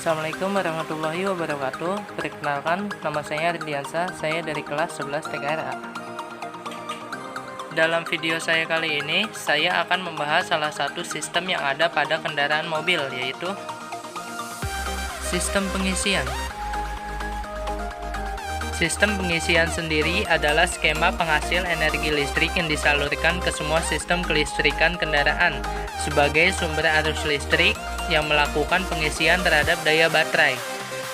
Assalamualaikum warahmatullahi wabarakatuh. Perkenalkan, nama saya Ardiansa, saya dari kelas 11 TKRA. Dalam video saya kali ini, saya akan membahas salah satu sistem yang ada pada kendaraan mobil, yaitu sistem pengisian. Sistem pengisian sendiri adalah skema penghasil energi listrik yang disalurkan ke semua sistem kelistrikan kendaraan sebagai sumber arus listrik yang melakukan pengisian terhadap daya baterai.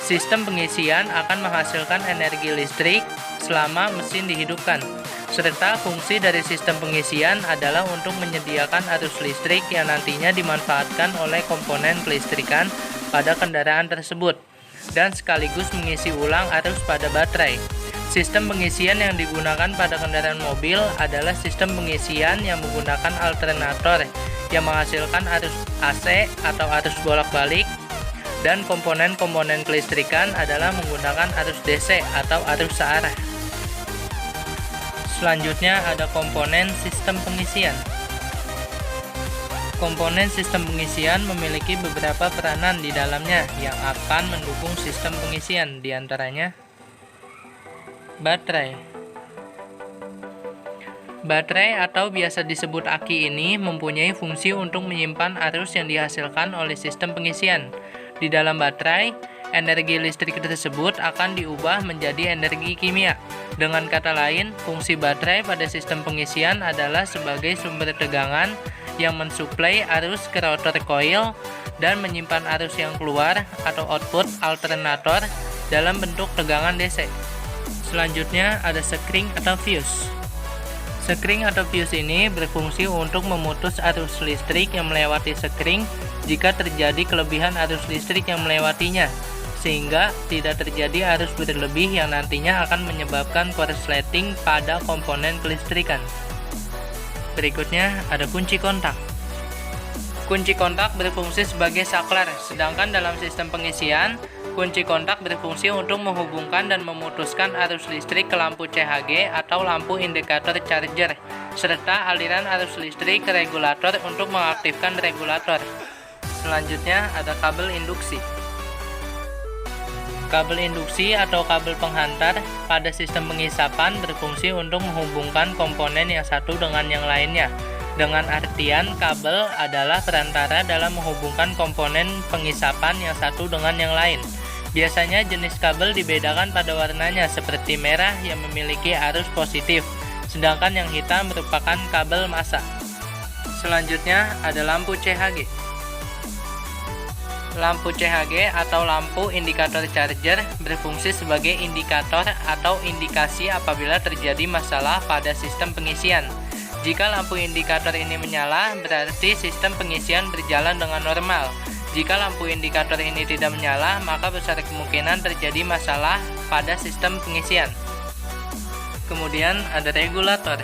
Sistem pengisian akan menghasilkan energi listrik selama mesin dihidupkan, serta fungsi dari sistem pengisian adalah untuk menyediakan arus listrik yang nantinya dimanfaatkan oleh komponen kelistrikan pada kendaraan tersebut, dan sekaligus mengisi ulang arus pada baterai. Sistem pengisian yang digunakan pada kendaraan mobil adalah sistem pengisian yang menggunakan alternator yang menghasilkan arus AC atau arus bolak-balik, dan komponen-komponen kelistrikan adalah menggunakan arus DC atau arus searah. Selanjutnya ada komponen sistem pengisian. Komponen sistem pengisian memiliki beberapa peranan di dalamnya yang akan mendukung sistem pengisian, diantaranya baterai. Baterai atau biasa disebut aki ini mempunyai fungsi untuk menyimpan arus yang dihasilkan oleh sistem pengisian. Di dalam baterai, energi listrik tersebut akan diubah menjadi energi kimia. Dengan kata lain, fungsi baterai pada sistem pengisian adalah sebagai sumber tegangan yang mensuplai arus ke rotor coil dan menyimpan arus yang keluar atau output alternator dalam bentuk tegangan DC. Selanjutnya ada sekring atau fuse. Sekring atau fuse ini berfungsi untuk memutus arus listrik yang melewati sekring jika terjadi kelebihan arus listrik yang melewatinya, sehingga tidak terjadi arus berlebih yang nantinya akan menyebabkan korsleting pada komponen kelistrikan. Berikutnya ada kunci kontak. Kunci kontak berfungsi sebagai saklar, sedangkan dalam sistem pengisian, kunci kontak berfungsi untuk menghubungkan dan memutuskan arus listrik ke lampu CHG atau lampu indikator charger, serta aliran arus listrik ke regulator untuk mengaktifkan regulator. Selanjutnya ada kabel induksi. Kabel induksi atau kabel penghantar pada sistem pengisapan berfungsi untuk menghubungkan komponen yang satu dengan yang lainnya. Dengan artian, kabel adalah perantara dalam menghubungkan komponen pengisapan yang satu dengan yang lain. Biasanya jenis kabel dibedakan pada warnanya, seperti merah yang memiliki arus positif, sedangkan yang hitam merupakan kabel massa. Selanjutnya ada lampu CHG. Lampu CHG atau lampu indikator charger berfungsi sebagai indikator atau indikasi apabila terjadi masalah pada sistem pengisian. Jika lampu indikator ini menyala, berarti sistem pengisian berjalan dengan normal. Jika lampu indikator ini tidak menyala, maka besar kemungkinan terjadi masalah pada sistem pengisian. Kemudian ada regulator.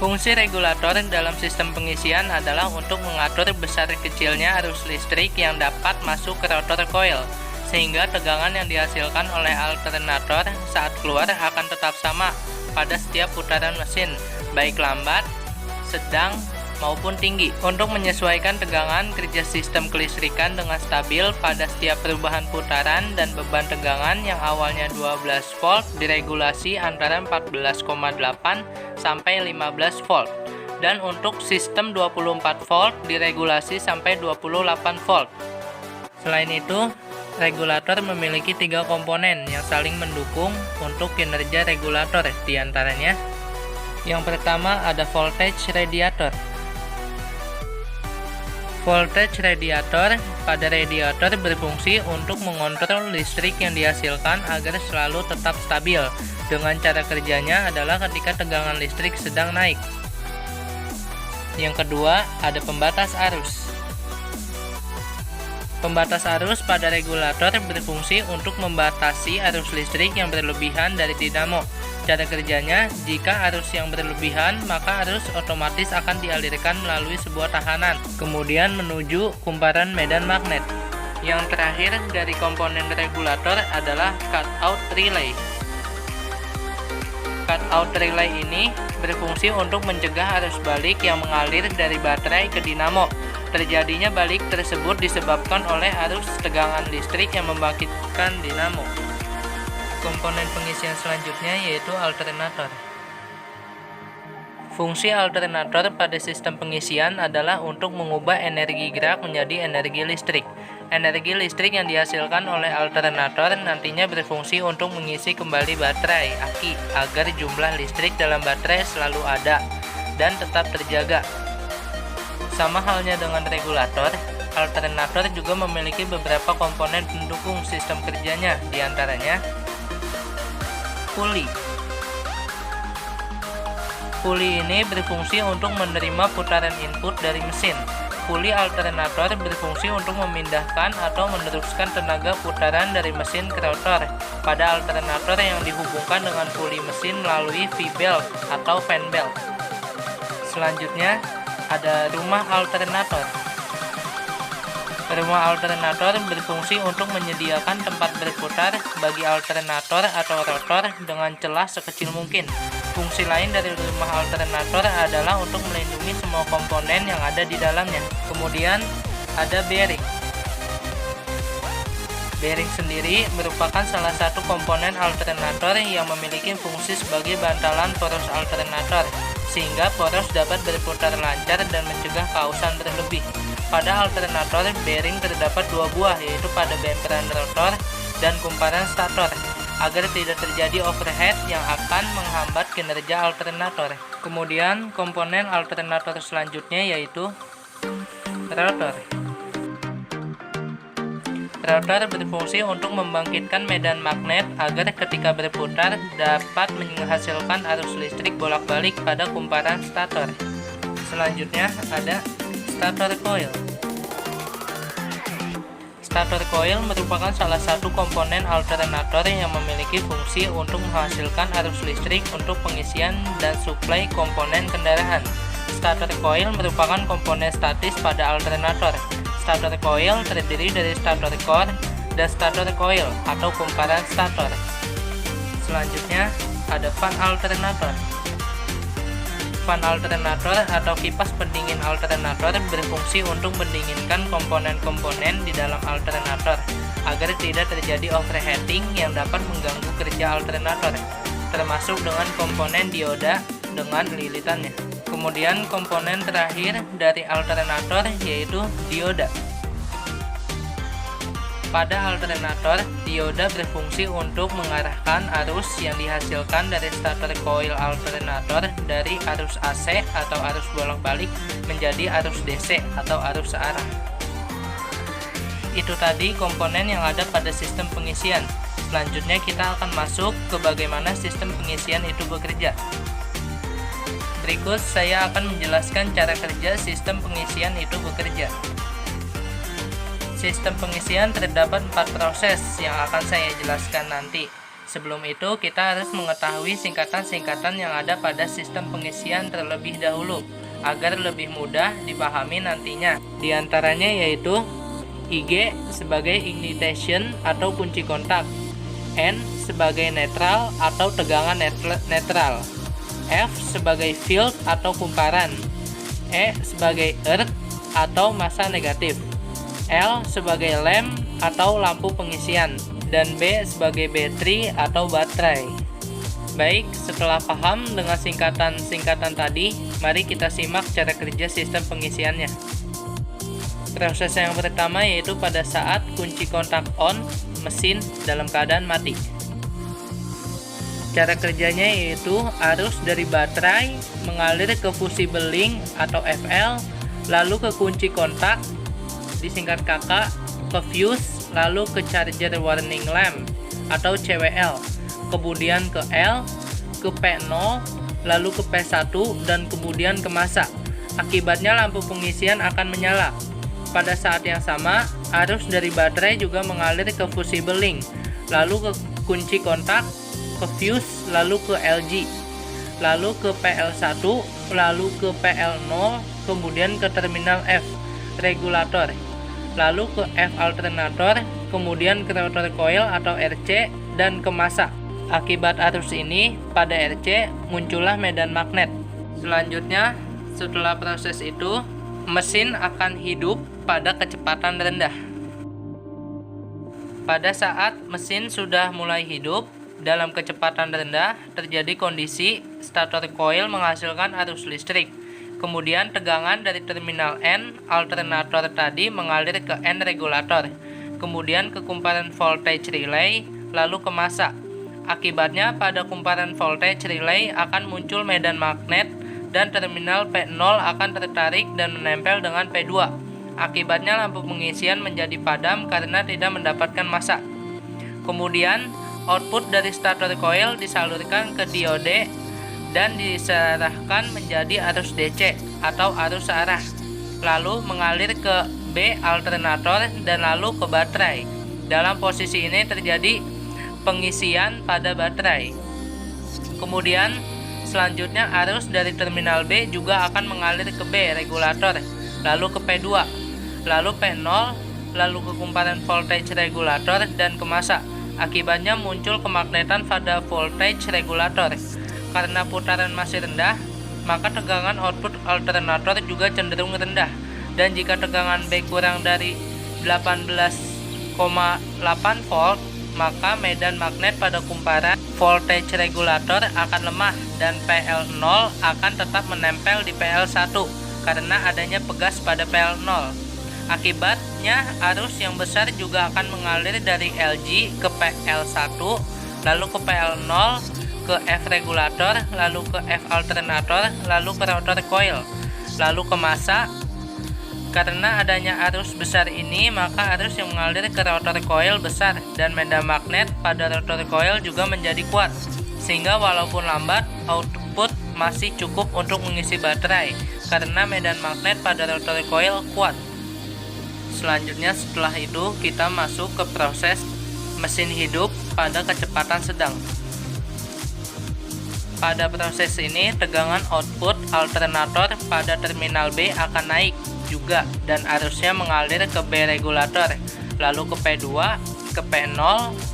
Fungsi regulator dalam sistem pengisian adalah untuk mengatur besar kecilnya arus listrik yang dapat masuk ke rotor coil, sehingga tegangan yang dihasilkan oleh alternator saat keluar akan tetap sama pada setiap putaran mesin, baik lambat, sedang, maupun tinggi. Untuk menyesuaikan tegangan kerja sistem kelistrikan dengan stabil pada setiap perubahan putaran, dan beban tegangan yang awalnya 12 volt diregulasi antara 14,8 sampai 15 volt, dan untuk sistem 24 volt diregulasi sampai 28 volt. Selain itu, regulator memiliki 3 komponen yang saling mendukung untuk kinerja regulator, diantaranya yang pertama ada voltage radiator. Voltage radiator pada radiator berfungsi untuk mengontrol listrik yang dihasilkan agar selalu tetap stabil. Dengan cara kerjanya adalah ketika tegangan listrik sedang naik. Yang kedua ada pembatas arus. Pembatas arus pada regulator berfungsi untuk membatasi arus listrik yang berlebihan dari dinamo. Cara kerjanya, jika arus yang berlebihan, maka arus otomatis akan dialirkan melalui sebuah tahanan, kemudian menuju kumparan medan magnet. Yang terakhir dari komponen regulator adalah cutout relay. Cutout relay ini berfungsi untuk mencegah arus balik yang mengalir dari baterai ke dinamo. Terjadinya balik tersebut disebabkan oleh arus tegangan listrik yang membangkitkan dinamo. Komponen pengisian selanjutnya yaitu alternator. Fungsi alternator pada sistem pengisian adalah untuk mengubah energi gerak menjadi energi listrik. Energi listrik yang dihasilkan oleh alternator nantinya berfungsi untuk mengisi kembali baterai aki agar jumlah listrik dalam baterai selalu ada dan tetap terjaga. Sama halnya dengan regulator, alternator juga memiliki beberapa komponen pendukung sistem kerjanya, diantaranya puli. Puli ini berfungsi untuk menerima putaran input dari mesin. Puli alternator berfungsi untuk memindahkan atau meneruskan tenaga putaran dari mesin ke rotor pada alternator yang dihubungkan dengan puli mesin melalui V-belt atau fan belt. Selanjutnya, ada rumah alternator. Rumah alternator berfungsi untuk menyediakan tempat berputar bagi alternator atau rotor dengan celah sekecil mungkin. Fungsi lain dari rumah alternator adalah untuk melindungi semua komponen yang ada di dalamnya. Kemudian ada bearing. Bearing sendiri merupakan salah satu komponen alternator yang memiliki fungsi sebagai bantalan poros alternator, sehingga poros dapat berputar lancar dan mencegah kausan berlebih. Pada alternator, bearing terdapat dua buah, yaitu pada bemperan rotor dan kumparan stator, agar tidak terjadi overhead yang akan menghambat kinerja alternator. Kemudian, komponen alternator selanjutnya yaitu rotor. Rotor berfungsi untuk membangkitkan medan magnet agar ketika berputar dapat menghasilkan arus listrik bolak-balik pada kumparan stator. Selanjutnya ada stator coil. Stator coil merupakan salah satu komponen alternator yang memiliki fungsi untuk menghasilkan arus listrik untuk pengisian dan suplai komponen kendaraan. Stator coil merupakan komponen statis pada alternator. Stator coil terdiri dari stator core dan stator coil atau kumparan stator. Selanjutnya ada fan alternator. Fan alternator atau kipas pendingin alternator berfungsi untuk mendinginkan komponen-komponen di dalam alternator agar tidak terjadi overheating yang dapat mengganggu kerja alternator, termasuk dengan komponen dioda dengan lilitannya. Kemudian komponen terakhir dari alternator yaitu dioda. Pada alternator, dioda berfungsi untuk mengarahkan arus yang dihasilkan dari stator coil alternator dari arus AC atau arus bolak-balik menjadi arus DC atau arus searah. Itu tadi komponen yang ada pada sistem pengisian. Selanjutnya kita akan masuk ke bagaimana sistem pengisian itu bekerja. Berikut saya akan menjelaskan cara kerja sistem pengisian itu bekerja. Sistem pengisian terdapat 4 proses yang akan saya jelaskan nanti. Sebelum itu, kita harus mengetahui singkatan-singkatan yang ada pada sistem pengisian terlebih dahulu, agar lebih mudah dipahami nantinya. Di antaranya yaitu IG sebagai ignition atau kunci kontak, N sebagai netral atau tegangan netral, F sebagai field atau kumparan, E sebagai earth atau massa negatif, L sebagai lamp atau lampu pengisian, dan B sebagai battery atau baterai. Baik, setelah paham dengan singkatan-singkatan tadi, mari kita simak cara kerja sistem pengisiannya. Proses yang pertama yaitu pada saat kunci kontak on, mesin dalam keadaan mati. Cara kerjanya yaitu arus dari baterai mengalir ke fusible link atau FL, lalu ke kunci kontak disingkat KK, ke fuse, lalu ke charger warning lamp atau CWL, kemudian ke L, ke P0, lalu ke P1, dan kemudian ke massa. Akibatnya lampu pengisian akan menyala. Pada saat yang sama, arus dari baterai juga mengalir ke fusible link, lalu ke kunci kontak, ke fuse, lalu ke LG, lalu ke PL1, lalu ke PL0, kemudian ke terminal F, regulator, lalu ke F alternator, kemudian ke rotor coil atau RC, dan ke massa. Akibat arus ini, pada RC muncullah medan magnet. Selanjutnya, setelah proses itu, Mesin akan hidup pada kecepatan rendah. Pada saat mesin sudah mulai hidup dalam kecepatan rendah, terjadi kondisi stator coil menghasilkan arus listrik. Kemudian tegangan dari terminal N alternator tadi mengalir ke N regulator, kemudian ke kumparan voltage relay, lalu ke massa. Akibatnya pada kumparan voltage relay akan muncul medan magnet dan terminal P0 akan tertarik dan menempel dengan P2. Akibatnya lampu pengisian menjadi padam karena tidak mendapatkan massa. Kemudian output dari stator coil disalurkan ke diode dan diserahkan menjadi arus DC atau arus searah, lalu mengalir ke B alternator dan lalu ke baterai. Dalam posisi ini terjadi pengisian pada baterai. Kemudian selanjutnya arus dari terminal B juga akan mengalir ke B regulator, lalu ke P2, lalu P0, lalu ke kumparan voltage regulator dan ke massa. Akibatnya muncul kemagnetan pada voltage regulator. Karena putaran masih rendah, maka tegangan output alternator juga cenderung rendah. Dan jika tegangan B kurang dari 18,8 volt, maka medan magnet pada kumparan voltage regulator akan lemah dan PL0 akan tetap menempel di PL1 karena adanya pegas pada PL0. Akibatnya arus yang besar juga akan mengalir dari LG ke PL1, lalu ke PL0, ke F regulator, lalu ke F alternator, lalu ke rotor coil, lalu ke massa. Karena adanya arus besar ini, maka arus yang mengalir ke rotor coil besar dan medan magnet pada rotor coil juga menjadi kuat, sehingga walaupun lambat, output masih cukup untuk mengisi baterai karena medan magnet pada rotor coil kuat. Selanjutnya setelah itu kita masuk ke proses mesin hidup pada kecepatan sedang. Pada proses ini tegangan output alternator pada terminal B akan naik juga dan arusnya mengalir ke B regulator, lalu ke P2, ke P0,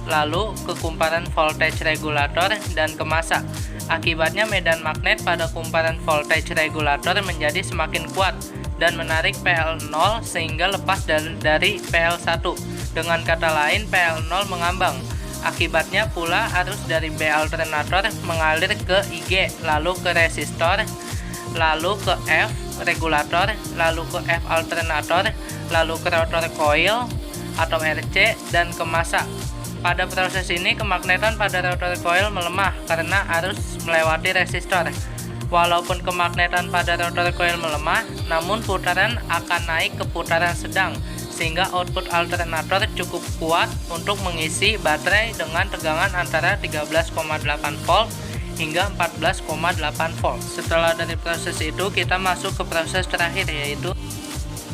lalu ke kumparan voltage regulator dan ke massa. Akibatnya medan magnet pada kumparan voltage regulator menjadi semakin kuat dan menarik PL0 sehingga lepas dari PL1. Dengan kata lain, PL0 mengambang. Akibatnya pula arus dari B alternator mengalir ke IG, lalu ke resistor, lalu ke F regulator, lalu ke F alternator, lalu ke rotor coil atau RC dan ke massa. Pada proses ini kemagnetan pada rotor coil melemah karena arus melewati resistor. Walaupun kemagnetan pada rotor coil melemah, namun putaran akan naik ke putaran sedang, sehingga output alternator cukup kuat untuk mengisi baterai dengan tegangan antara 13,8 volt hingga 14,8 volt. Setelah dari proses itu, kita masuk ke proses terakhir, yaitu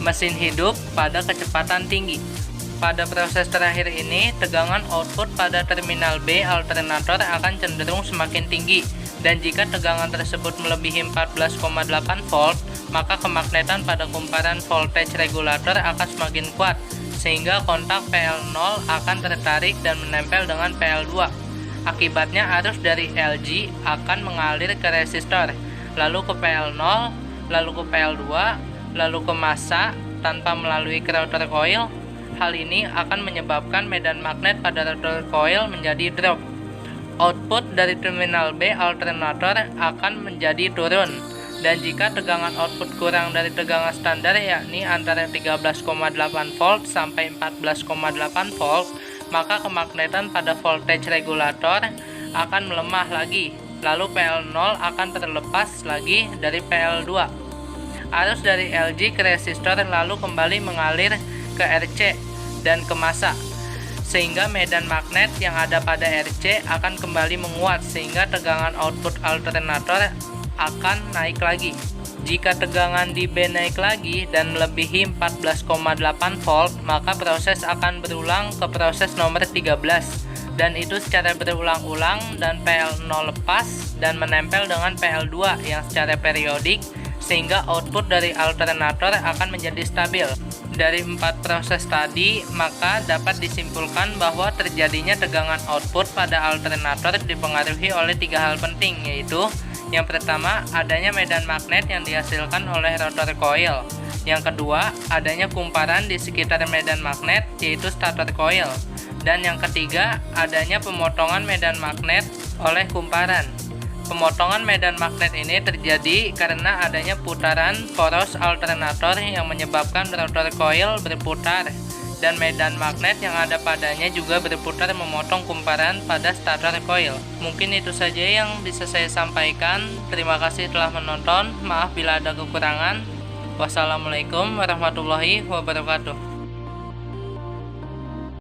mesin hidup pada kecepatan tinggi. Pada proses terakhir ini, tegangan output pada terminal B alternator akan cenderung semakin tinggi. Dan jika tegangan tersebut melebihi 14,8 volt, maka kemagnetan pada kumparan voltage regulator akan semakin kuat, sehingga kontak PL0 akan tertarik dan menempel dengan PL2. Akibatnya arus dari LG akan mengalir ke resistor, lalu ke PL0, lalu ke PL2, lalu ke massa tanpa melalui ke rotor coil. Hal ini akan menyebabkan medan magnet pada rotor coil menjadi drop. Output dari terminal B alternator akan menjadi turun, dan jika tegangan output kurang dari tegangan standar yakni antara 13,8 volt sampai 14,8 volt, maka kemagnetan pada voltage regulator akan melemah lagi, lalu PL0 akan terlepas lagi dari PL2. Arus dari LG ke resistor lalu kembali mengalir ke RC dan ke massa, sehingga medan magnet yang ada pada RC akan kembali menguat sehingga tegangan output alternator akan naik lagi. Jika tegangan di B naik lagi dan melebihi 14,8 volt, maka proses akan berulang ke proses nomor 13, dan itu secara berulang-ulang dan PL0 lepas dan menempel dengan PL2 yang secara periodik, sehingga output dari alternator akan menjadi stabil. Dari 4 proses tadi, maka dapat disimpulkan bahwa terjadinya tegangan output pada alternator dipengaruhi oleh 3 hal penting, yaitu yang pertama, adanya medan magnet yang dihasilkan oleh rotor coil. Yang kedua, adanya kumparan di sekitar medan magnet, yaitu stator coil. Dan yang ketiga, adanya pemotongan medan magnet oleh kumparan. Pemotongan medan magnet ini terjadi karena adanya putaran poros alternator yang menyebabkan rotor coil berputar, dan medan magnet yang ada padanya juga berputar memotong kumparan pada stator coil. Mungkin itu saja yang bisa saya sampaikan. Terima kasih telah menonton. Maaf bila ada kekurangan. Wassalamualaikum warahmatullahi wabarakatuh.